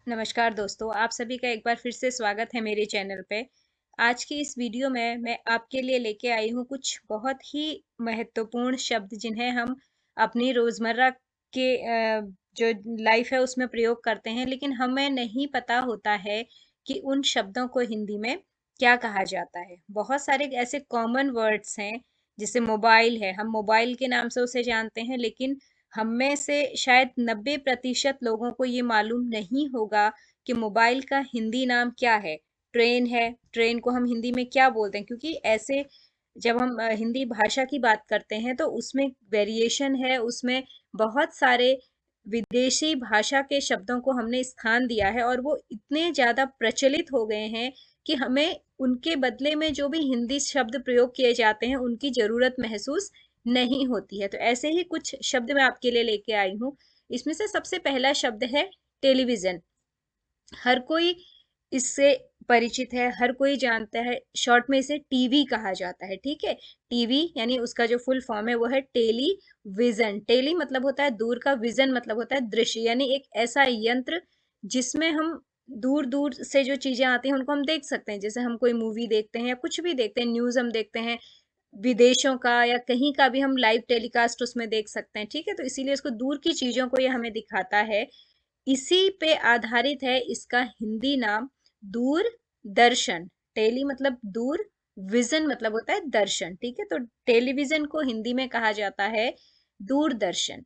नमस्कार दोस्तों, आप सभी का एक बार फिर से स्वागत है मेरे चैनल पे। आज की इस वीडियो में मैं आपके लिए लेके आई हूँ कुछ बहुत ही महत्वपूर्ण शब्द जिन्हें हम अपनी रोज़मर्रा के जो लाइफ है उसमें प्रयोग करते हैं, लेकिन हमें नहीं पता होता है कि उन शब्दों को हिंदी में क्या कहा जाता है। बहुत सारे ऐसे कॉमन वर्ड्स हैं, जैसे मोबाइल है, हम मोबाइल के नाम से उसे जानते हैं, लेकिन हम में से शायद 90% लोगों को ये मालूम नहीं होगा कि मोबाइल का हिंदी नाम क्या है। ट्रेन है, ट्रेन को हम हिंदी में क्या बोलते हैं, क्योंकि ऐसे जब हम हिंदी भाषा की बात करते हैं तो उसमें वेरिएशन है, उसमें बहुत सारे विदेशी भाषा के शब्दों को हमने स्थान दिया है और वो इतने ज्यादा प्रचलित हो गए हैं कि हमें उनके बदले में जो भी हिंदी शब्द प्रयोग किए जाते हैं उनकी जरूरत महसूस नहीं होती है। तो ऐसे ही कुछ शब्द मैं आपके लिए लेके आई हूँ। इसमें से सबसे पहला शब्द है टेलीविजन। हर कोई इससे परिचित है, हर कोई जानता है। शॉर्ट में इसे टीवी कहा जाता है, ठीक है। टीवी यानी उसका जो फुल फॉर्म है वो है टेलीविजन। टेली मतलब होता है दूर का, विजन मतलब होता है दृश्य, यानी एक ऐसा यंत्र जिसमें हम दूर दूर से जो चीजें आती हैं उनको हम देख सकते हैं। जैसे हम कोई मूवी देखते हैं या कुछ भी देखते हैं, न्यूज हम देखते हैं विदेशों का या कहीं का भी, हम लाइव टेलीकास्ट उसमें देख सकते हैं, ठीक है। तो इसीलिए इसको दूर की चीजों को ये हमें दिखाता है। इसी पे आधारित है इसका हिंदी नाम दूरदर्शन। टेली मतलब दूर, विजन मतलब होता है दर्शन, ठीक है। तो टेलीविजन को हिंदी में कहा जाता है दूरदर्शन।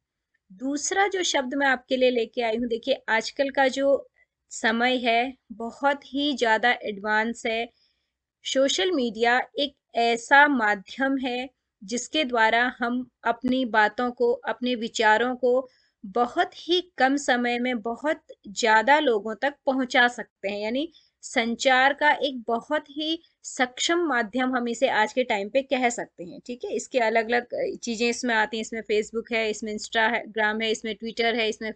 दूसरा जो शब्द मैं आपके लिए लेके आई हूँ, देखिए आजकल का जो समय है बहुत ही ज्यादा एडवांस है। सोशल मीडिया एक ऐसा माध्यम है जिसके द्वारा हम अपनी बातों को, अपने विचारों को बहुत ही कम समय में बहुत ज्यादा लोगों तक पहुंचा सकते हैं। यानी संचार का एक बहुत ही सक्षम माध्यम हम इसे आज के टाइम पे कह सकते हैं, ठीक है। इसके अलग अलग चीजें इसमें आती हैं। इसमें फेसबुक है, इसमें इंस्टाग्राम है, इसमें ट्विटर है, इसमें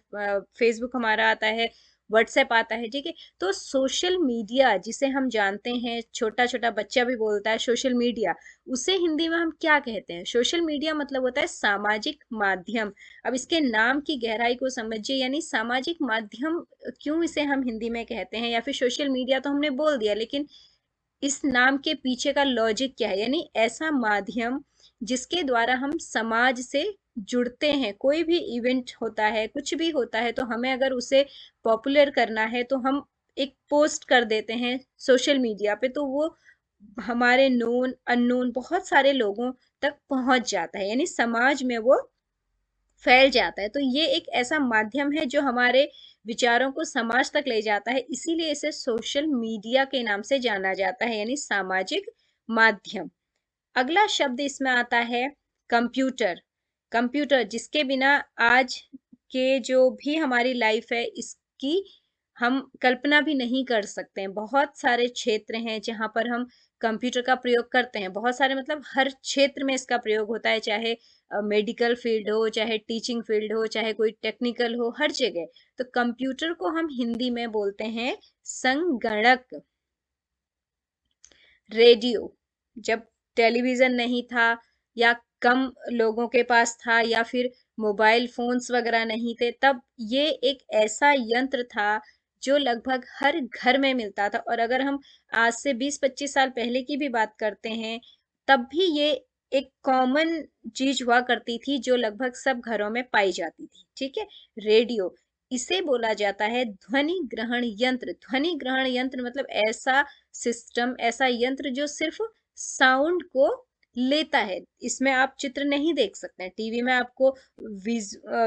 फेसबुक हमारा आता है, व्हाट्सएप आता है, ठीक है। तो सोशल मीडिया जिसे हम जानते हैं, छोटा छोटा बच्चा भी बोलता है सोशल मीडिया, उसे हिंदी में हम क्या कहते हैं? सोशल मीडिया मतलब होता है सामाजिक माध्यम। अब इसके नाम की गहराई को समझिए, यानी सामाजिक माध्यम क्यों इसे हम हिंदी में कहते हैं, या फिर सोशल मीडिया तो हमने बोल दिया, लेकिन इस नाम के पीछे का लॉजिक क्या है? यानी ऐसा माध्यम जिसके द्वारा हम समाज से जुड़ते हैं। कोई भी इवेंट होता है, कुछ भी होता है, तो हमें अगर उसे पॉपुलर करना है तो हम एक पोस्ट कर देते हैं सोशल मीडिया पे, तो वो हमारे नोन अननोन बहुत सारे लोगों तक पहुंच जाता है, यानी समाज में वो फैल जाता है। तो ये एक ऐसा माध्यम है जो हमारे विचारों को समाज तक ले जाता है, इसीलिए इसे सोशल मीडिया के नाम से जाना जाता है, यानी सामाजिक माध्यम। अगला शब्द इसमें आता है कंप्यूटर। कंप्यूटर जिसके बिना आज के जो भी हमारी लाइफ है इसकी हम कल्पना भी नहीं कर सकते हैं। बहुत सारे क्षेत्र हैं जहां पर हम कंप्यूटर का प्रयोग करते हैं। बहुत सारे मतलब हर क्षेत्र में इसका प्रयोग होता है, चाहे मेडिकल फील्ड हो, चाहे टीचिंग फील्ड हो, चाहे कोई टेक्निकल हो, हर जगह। तो कंप्यूटर को हम हिंदी में बोलते हैं संगणक। रेडियो, जब टेलीविजन नहीं था या कम लोगों के पास था या फिर मोबाइल फोन्स वगैरह नहीं थे, तब ये एक ऐसा यंत्र था जो लगभग हर घर में मिलता था। और अगर हम आज से 20-25 साल पहले की भी बात करते हैं, तब भी ये एक कॉमन चीज हुआ करती थी जो लगभग सब घरों में पाई जाती थी, ठीक है। रेडियो, इसे बोला जाता है ध्वनि ग्रहण यंत्र। ध्वनि ग्रहण यंत्र मतलब ऐसा सिस्टम, ऐसा यंत्र जो सिर्फ साउंड को लेता है। इसमें आप चित्र नहीं देख सकते हैं। टीवी में आपको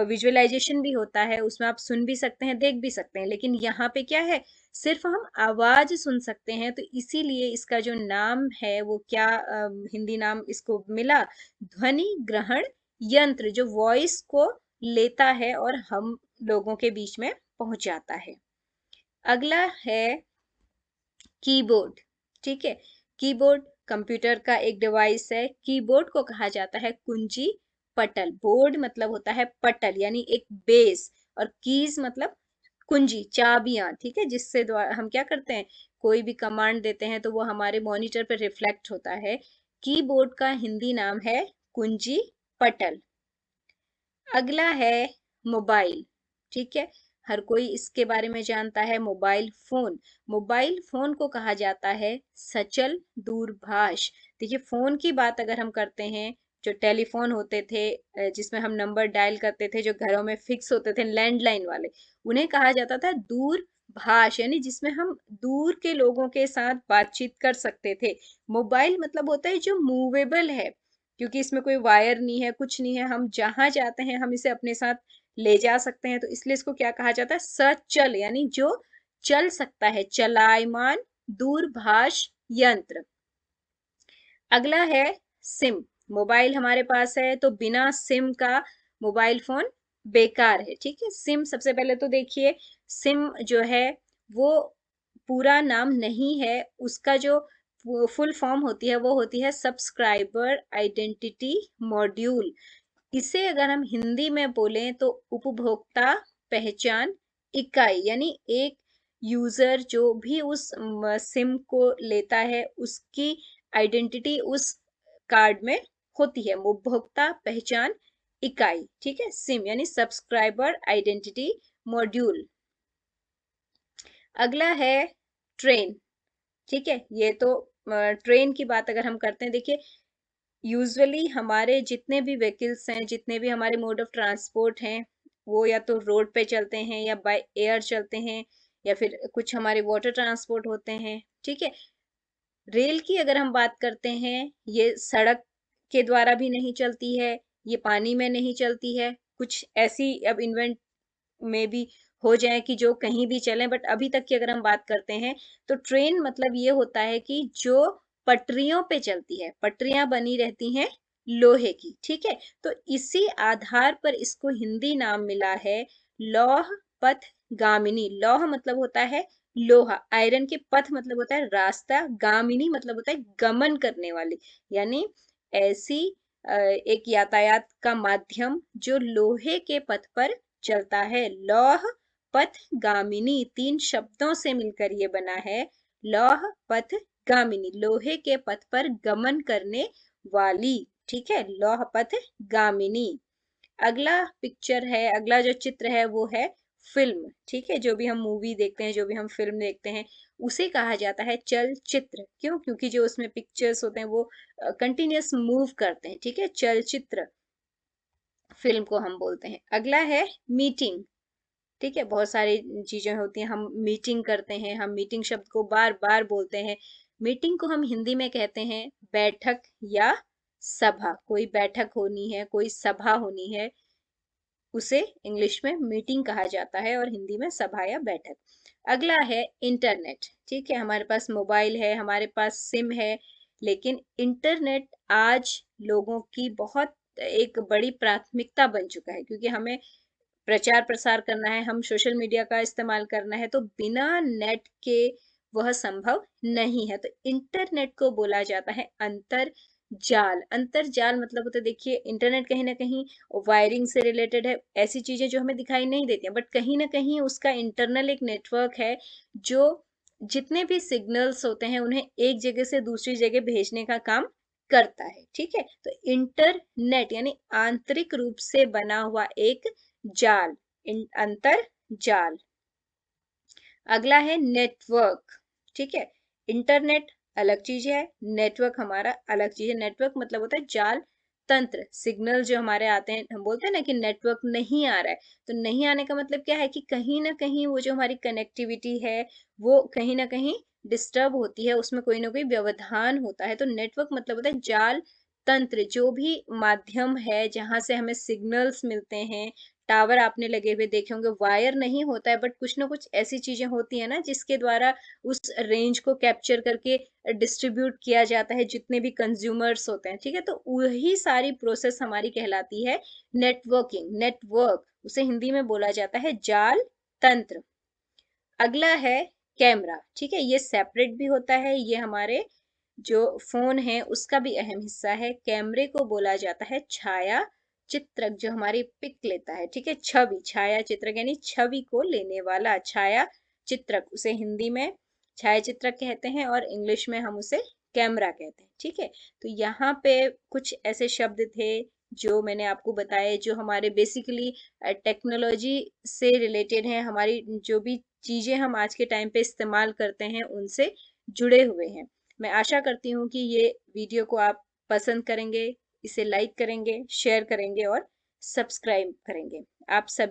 विजुअलाइजेशन भी होता है, उसमें आप सुन भी सकते हैं, देख भी सकते हैं, लेकिन यहाँ पे क्या है, सिर्फ हम आवाज सुन सकते हैं। तो इसीलिए इसका जो नाम है वो क्या हिंदी नाम इसको मिला, ध्वनि ग्रहण यंत्र, जो वॉइस को लेता है और हम लोगों के बीच में पहुंचाता है। अगला है कीबोर्ड, ठीक है। कीबोर्ड कंप्यूटर का एक डिवाइस है। कीबोर्ड को कहा जाता है कुंजी पटल। बोर्ड मतलब होता है पटल, यानी एक बेस, और कीज मतलब कुंजी, चाबियां, ठीक है, जिससे द्वारा हम क्या करते हैं, कोई भी कमांड देते हैं तो वो हमारे मॉनिटर पर रिफ्लेक्ट होता है। कीबोर्ड का हिंदी नाम है कुंजी पटल। अगला है मोबाइल, ठीक है। हर कोई इसके बारे में जानता है, मोबाइल फोन। मोबाइल फोन को कहा जाता है सचल दूरभाष। देखिए, फोन की बात अगर हम करते हैं, जो टेलीफोन होते थे, जिसमें हम नंबर डायल करते थे, जो घरों में फिक्स होते थे, लैंडलाइन वाले, उन्हें कहा जाता था दूरभाष, यानी जिसमें हम दूर के लोगों के साथ बातचीत कर सकते थे। मोबाइल मतलब होता है जो मूवेबल है, क्योंकि इसमें कोई वायर नहीं है, कुछ नहीं है, हम जहां जाते हैं हम इसे अपने साथ ले जा सकते हैं, तो इसलिए इसको क्या कहा जाता है, सचल, यानी जो चल सकता है, चलायमान दूरभाष यंत्र। अगला है सिम। मोबाइल हमारे पास है तो बिना सिम का मोबाइल फोन बेकार है, ठीक है। सिम, सबसे पहले तो देखिए, सिम जो है वो पूरा नाम नहीं है, उसका जो फुल फॉर्म होती है वो होती है सब्सक्राइबर आइडेंटिटी मॉड्यूल। इसे अगर हम हिंदी में बोलें तो उपभोक्ता पहचान इकाई, यानी एक यूजर जो भी उस सिम को लेता है उसकी आइडेंटिटी उस कार्ड में होती है, उपभोक्ता पहचान इकाई, ठीक है। सिम यानी सब्सक्राइबर आइडेंटिटी मॉड्यूल। अगला है ट्रेन, ठीक है। ये तो ट्रेन की बात अगर हम करते हैं, देखिए, यूजुअली हमारे जितने भी व्हीकल्स हैं, जितने भी हमारे मोड ऑफ ट्रांसपोर्ट हैं, वो या तो रोड पे चलते हैं या बाय एयर चलते हैं, या फिर कुछ हमारे वाटर ट्रांसपोर्ट होते हैं, ठीक है। रेल की अगर हम बात करते हैं, ये सड़क के द्वारा भी नहीं चलती है, ये पानी में नहीं चलती है, कुछ ऐसी अब इन्वेंट में भी हो जाए कि जो कहीं भी चले, बट अभी तक की अगर हम बात करते हैं तो ट्रेन मतलब ये होता है कि जो पटरियों पे चलती है, पटरियां बनी रहती हैं लोहे की, ठीक है। तो इसी आधार पर इसको हिंदी नाम मिला है लौह पथ गामिनी। लौह मतलब होता है लोहा, आयरन के, पथ मतलब होता है रास्ता, गामिनी मतलब होता है गमन करने वाली, यानी ऐसी एक यातायात का माध्यम जो लोहे के पथ पर चलता है। लौह पथ गामिनी 3 शब्दों से मिलकर ये बना है लौह पथ गामिनी, लोहे के पथ पर गमन करने वाली, ठीक है, लौह पथ गामिनी। अगला पिक्चर है, अगला जो चित्र है वो है फिल्म, ठीक है। जो भी हम मूवी देखते हैं, जो भी हम फिल्म देखते हैं, उसे कहा जाता है चलचित्र। क्यों? क्योंकि जो उसमें पिक्चर्स होते हैं वो कंटिन्यूअस मूव करते हैं, ठीक है, चलचित्र फिल्म को हम बोलते हैं। अगला है मीटिंग, ठीक है। बहुत सारी चीजें होती हैं, हम मीटिंग करते हैं, हम मीटिंग शब्द को बार बार बोलते हैं। मीटिंग को हम हिंदी में कहते हैं बैठक या सभा। कोई बैठक होनी है, कोई सभा होनी है, उसे इंग्लिश में मीटिंग कहा जाता है और हिंदी में सभा या बैठक। अगला है इंटरनेट, ठीक है। हमारे पास मोबाइल है, हमारे पास सिम है, लेकिन इंटरनेट आज लोगों की बहुत एक बड़ी प्राथमिकता बन चुका है, क्योंकि हमें प्रचार प्रसार करना है, हम सोशल मीडिया का इस्तेमाल करना है, तो बिना नेट के वह संभव नहीं है। तो इंटरनेट को बोला जाता है अंतर जाल। अंतर जाल मतलब होता है, देखिए, इंटरनेट कहीं ना कहीं वायरिंग से रिलेटेड है, ऐसी चीजें जो हमें दिखाई नहीं देती हैं, बट कहीं ना कहीं उसका इंटरनल एक नेटवर्क है जो जितने भी सिग्नल्स होते हैं उन्हें एक जगह से दूसरी जगह भेजने का काम करता है, ठीक है। तो इंटरनेट यानी आंतरिक रूप से बना हुआ एक जाल, अंतर जाल। अगला है नेटवर्क, ठीक है। इंटरनेट अलग चीज है, नेटवर्क हमारा अलग चीज है। नेटवर्क मतलब होता है जाल तंत्र, सिग्नल जो हमारे आते हैं, हम बोलते हैं ना कि नेटवर्क नहीं आ रहा है, तो नहीं आने का मतलब क्या है कि कहीं ना कहीं वो जो हमारी कनेक्टिविटी है वो कहीं ना कहीं डिस्टर्ब होती है, उसमें कोई ना कोई व्यवधान होता है। तो नेटवर्क मतलब होता है जाल तंत्र, जो भी माध्यम है जहां से हमें सिग्नल्स मिलते हैं। टावर आपने लगे हुए देखे होंगे, वायर नहीं होता है, बट कुछ ना कुछ ऐसी चीजें होती है ना जिसके द्वारा उस रेंज को कैप्चर करके डिस्ट्रीब्यूट किया जाता है जितने भी कंज्यूमर्स होते हैं, ठीक है। तो वही सारी प्रोसेस हमारी कहलाती है नेटवर्किंग। नेटवर्क उसे हिंदी में बोला जाता है जाल तंत्र। अगला है कैमरा, ठीक है। ये सेपरेट भी होता है, ये हमारे जो फोन है उसका भी अहम हिस्सा है। कैमरे को बोला जाता है छाया चित्रक, जो हमारी पिक लेता है, ठीक है, छवि, छाया चित्रक यानी छवि को लेने वाला, छाया चित्रक, उसे हिंदी में छाया चित्रक कहते हैं और इंग्लिश में हम उसे कैमरा कहते हैं, ठीक है। तो यहाँ पे कुछ ऐसे शब्द थे जो मैंने आपको बताए, जो हमारे बेसिकली टेक्नोलॉजी से रिलेटेड हैं, हमारी जो भी चीज़ें हम आज के टाइम पे इस्तेमाल करते हैं, उनसे जुड़े हुए हैं। मैं आशा करती हूँ कि ये वीडियो को आप पसंद करेंगे, इसे लाइक करेंगे, शेयर करेंगे और सब्सक्राइब करेंगे। आप सब